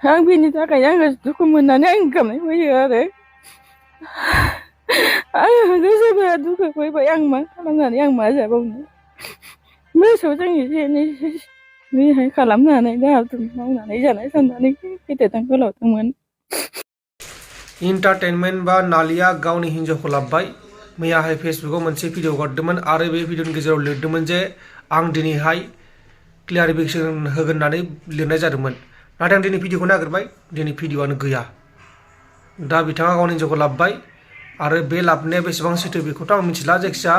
आं बेनि थाखाय आङो दुखु मोननानै आं गाबनाय फैयो आरो आङो गोसोफोरा दुखु फैबाय आं मा खालामनानै आं मा जाबावनो मोसौजों एसे एनै बेहाय खालामनानै दाहार मावनानै जानाय साननानै फेदेरदों फोलावदोंमोन। इन्टारटेनमेन्ट बा नालिया गावनि हिन्जावखौ लाबोबाय मैयाहाय फेसबुकाव मोनसे भिडिअ हगारदोंमोन आरो बे भिडिअनि गेजेराव लिरदोंमोन जे आं दिनैहाय क्लियारिफिकेसन होगोन होननानै लिरनाय जादोंमोन नाथाय आं दिनै भिडिअखौ नागिरबाय दिनै भिडिअआनो गैया दा बिथाङा गावनि हिन्जावखौ लाबोबाय आरो बे लाबोनाया बेसेबां सैथो बेखौथ' आं मिथिला जायखिजाया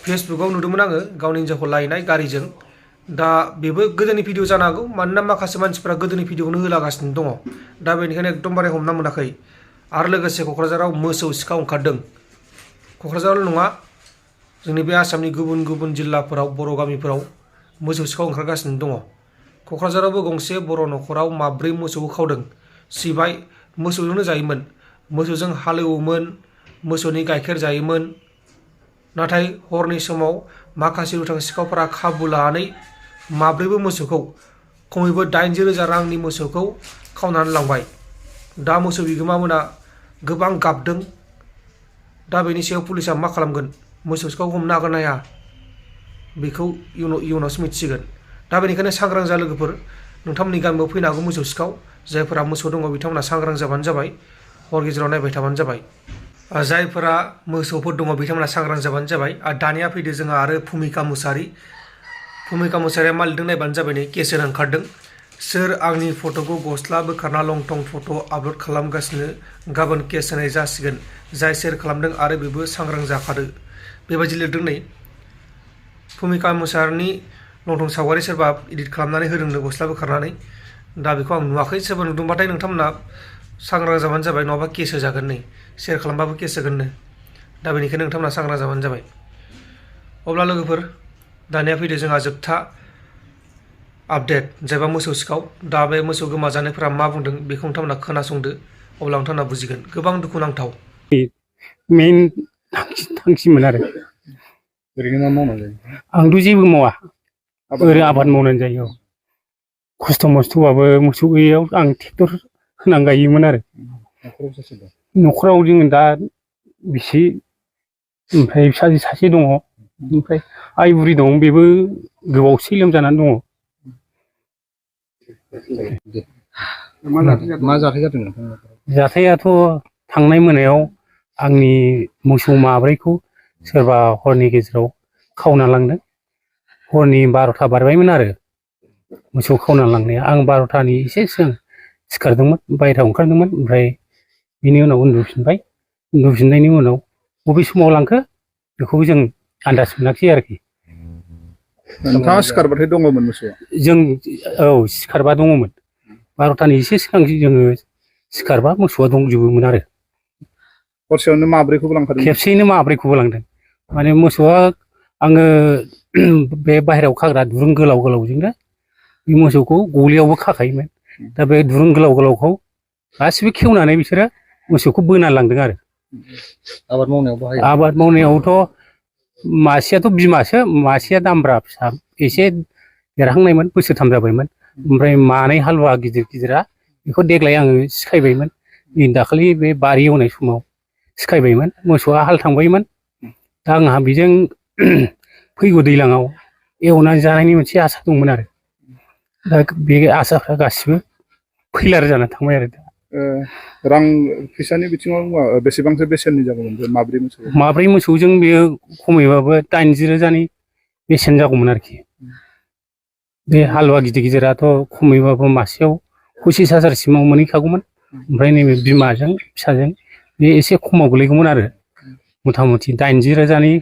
फेसबुकाव नुदोंमोन आङो गावनि हिन्जावखौ लायनाय गारिजों दा बेबो गोदोनि भिडिअ जानो हागौ मानोना माखासे मानसिफोरा गोदोनि भिडिअखौनो होलागासिनो दङ दा बेनिखायनो एकदमबारे हमना मोनाखै आरो लोगोसे क'क्राझाराव मोसौ सिखाव ओंखारदों क'क्राझारावल' नङा जोंनि बे आसामनि गुबुन गुबुन जिल्लाफोराव बर' गामिफोराव मोसौ सिखाव ओंखारगासिनो दङ क'क्राझारावबो गंसे बर' न'खराव माब्रै मोसौखौ खावदों सिबाय मोसौजोंनो जायोमोन मोसौजों हालेवोमोन मोसौनि गाइखेर जायोमोन नाथाय हरनि समाव माखासे दुथां सिखावफोरा खाबु लानानै माब्रैबो मोसौखौ खमैबो 80,000 रांनि मोसौखौ खावनानै लांबाय दा मोसौ बिगोमामोना गोबां गाबदों दा बेनि सायाव पुलिसा मा खालामगोन मोसौ सिखावखौ हमनो हागोन ना हाया बेखौ इयुनावसो मिथिसिगोन दा बेनिखायनो सांग्रां जा लोगोफोर नोंथांमोननि गामियाव फैनो हागौ मोसौ सिखाव जायफोरा मोसौ दङ बिथांमोना सांग्रां जाबानो जाबाय हर गेजेराव नायबाय थाबानो जाबाय जायफोरा मोसौफोर दङ बिथांमोना सांग्रां जाबानो जाबाय आरो दानिया फैदो जोंहा आरो भुमिका मुसाहारिया मा लिरदों नायबानो जाबाय नै केसेट ओंखारदों सोर आंनि फट'खौ गस्ला बोखारना लंथं फट' आपल'ड खालामगासिनो गाबोन केस होनाय जासिगोन जाय शेयार खालामदों आरो बेबो सांग्रां जाखादो बेबायदि लिरदों नै भुमिका मुसाहारिनि लंथं सावगारि सोरबा इडिट खालामनानै होदोंनो गस्ला बोखारनानै दा बेखौ आं नुवाखै सोरबा नुदोंबाथाय नोंथांमोना सांग्रां जाबानो जाबाय नङाबा केस होजागोन नै शेयार खालामबाबो केस होगोननो दा बेनिखायनो नोंथांमोना सांग्रां जाबानो जाबाय अब्ला लोगोफोर दानिया फैदो जोंहा जोबथा आपडेट जायबा मोसौ सिखाव दा बे मोसौ गोमाजानायफोरा मा बुंदों बेखौ नोंथांमोना खोनासंदो अब्ला नोंथांमोना बुजिगोन गोबां दुखुनांथाव मेन थांखिमोन आरो ओरैनो मा मावनानै जायो आंथ' जेबो मावा ओरै आबाद मावनानै जायो खस्थ' मस्थ'बाबो मोसौ गैयैयाव आं ट्रेक्टर होनानै गायोमोन आरो न'खराव जोङो दा बिसि ओमफ्राय फिसाजो सासे दङ ओमफ्राय आइ बुरि दं बेबो गोबावसै लोमजानानै दङ मा जाथाय जादों जाथायाथ' थांनाय मोनायाव आंनि मोसौ माब्रैखौ सोरबा हरनि गेजेराव खावना लांदों हरनि 12था बारबायमोन आरो मोसौ खावना लांनाया आं 12थानि एसे सिगां सिखारदोंमोन बायहेरायाव ओंखारदोंमोन ओमफ्राय बिनि उनाव उन्दुफिननायनि उनाव बबे समाव लांखो बेखौबो जों आन्दाज मोनाखिसै आरोखि नोंथाङा सिखारबाथाय दङमोन मोसौआ जों औ सिखारबा दङमोन 12थानि एसे सिगां जोङो सिखारबा मोसौआ दंजोबोमोन आरो हरसेयावनो माब्रैखौबो लांखादों खेबसेयैनो माब्रैखौबो लांदों माने मोसौआ आङो बे बाहेरायाव खाग्रा दुरुं गोलाव गोलावजोंनो बे मोसौखौ गलियावबो खाखायोमोन दा बे दुरुं गोलाव गोलावखौ गासिबो खेवनानै बिसोरो मोसौखौ बोना लांदों आरो आबाद मावनायावथ' मासेयाथ' बिमासो मासेया दामब्रा फिसा एसे देरहांनायमोन बोसोरथाम जाबायमोन ओमफ्राय मानै हालुवा गिदिर गिदिरा बेखौ देग्लाय आङो सिखायबायमोन दाखालि बे बारि एवनाय समाव सिखायबायमोन मोसौआ हाल थांबायमोन दा आंहा बेजों फैगौ दैज्लाङाव एवनानै जानायनि मोनसे आसा दंमोन आरो दा बे आसाफ्रा गासिबो फैलार जानानै थांबाय आरो दा रां फैसानि बिथिङाव बेसेबांसो बेसेननि जागौमोन बे माब्रै मोसौजों बेयो खमैबाबो 80,000नि बेसेन जागौमोन आरोखि बे हालुवा गिदिर गिदिराथ' खमैबाबो मासेयाव 25,000सिमाव मोनहैखागौमोन ओमफ्राय नैबे बिमाजों फिसाजों बे एसे खमाव गोलैगौमोन आरो मथा मथि 80,000नि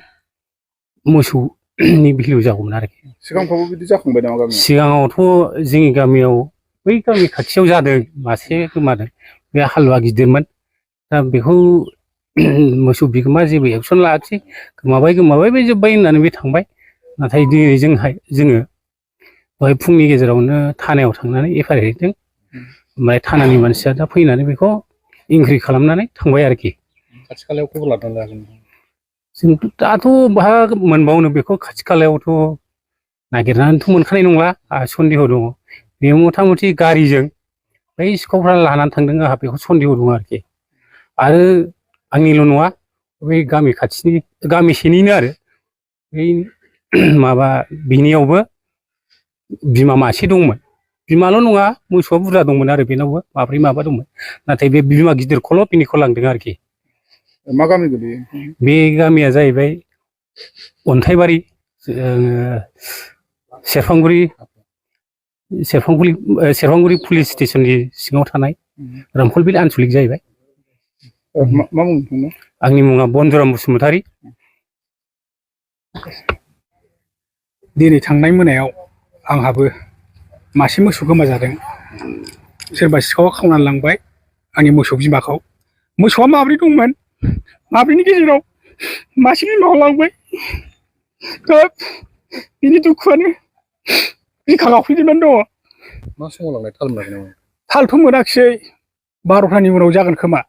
मोसौनि भेलु जागौमोन आरोखि सिगांफ्रावबो बिदि जाखांबाय नामा गामियाव सिगाङावथ' जोंनि गामियाव बै गामि खाथियाव जादों मासे गोमादों बे हालुवा गिदिरमोन दा बेखौ मोसौ बिगोमा जेबो एक्सन लायाखिसै गोमाबाय बे जोब्बाय होननानै बे थांबाय नाथाय दिनै जोङो दहाय फुंनि गेजेरावनो थानायाव थांनानै एफआइआर हैदों ओमफ्राय थानानि मानसिया दा फैनानै बेखौ इनक्वाइरि खालामनानै थांबाय आरोखि खाथि खालायाव खबर लादोंना लायाखै जोंथ' दाथ' बहा मोनबावनो बेखौ खाथि खालायावथ' नागिरनानैथ' मोनखानाय नंला सन्देह दङ बे मथा मथि गारिजों बै सिखावफ्रा लानानै थांदों आंहा बेखौ सन्देह दं आरोखि आरो आंनिल' नङा बै गामि खाथिनि गामिसेनिनो आरो बै माबा बिनियावबो बिमा मासे दंमोन बिमाल' नङा मोसौआ बुरजा दंमोन आरो बेनावबो माब्रै माबा दंमोन नाथाय बे बिमा गिदिरखौल' बिनिखौ लांदों आरोखि मा गामि गोलैयो बे गामिया जाहैबाय अन्थाइबारि सेरफांगुरि पुलिस स्टेसननि सिङाव थानाय रामखलबिल आनसलिक जाहैबाय मा मुं नोंथांना आंनि मुङा बनजुराम बसुमतारी दिनै थांनाय मोनायाव आंहाबो मासे मोसौ गोमाजादों सोरबा सिखावा खावनानै लांबाय आंनि मोसौ बिमाखौ मोसौआ माब्रै दंमोन माब्रैनि गेजेराव मासे बिमाखौ लांबाय खोब बिनि दुखुआनो बिखा गावफैजोबनानै दङ मा समाव लांनाय थाल मोनाखै नामा थालथ' मोनाखिसै 12थानि उनाव जागोन खोमा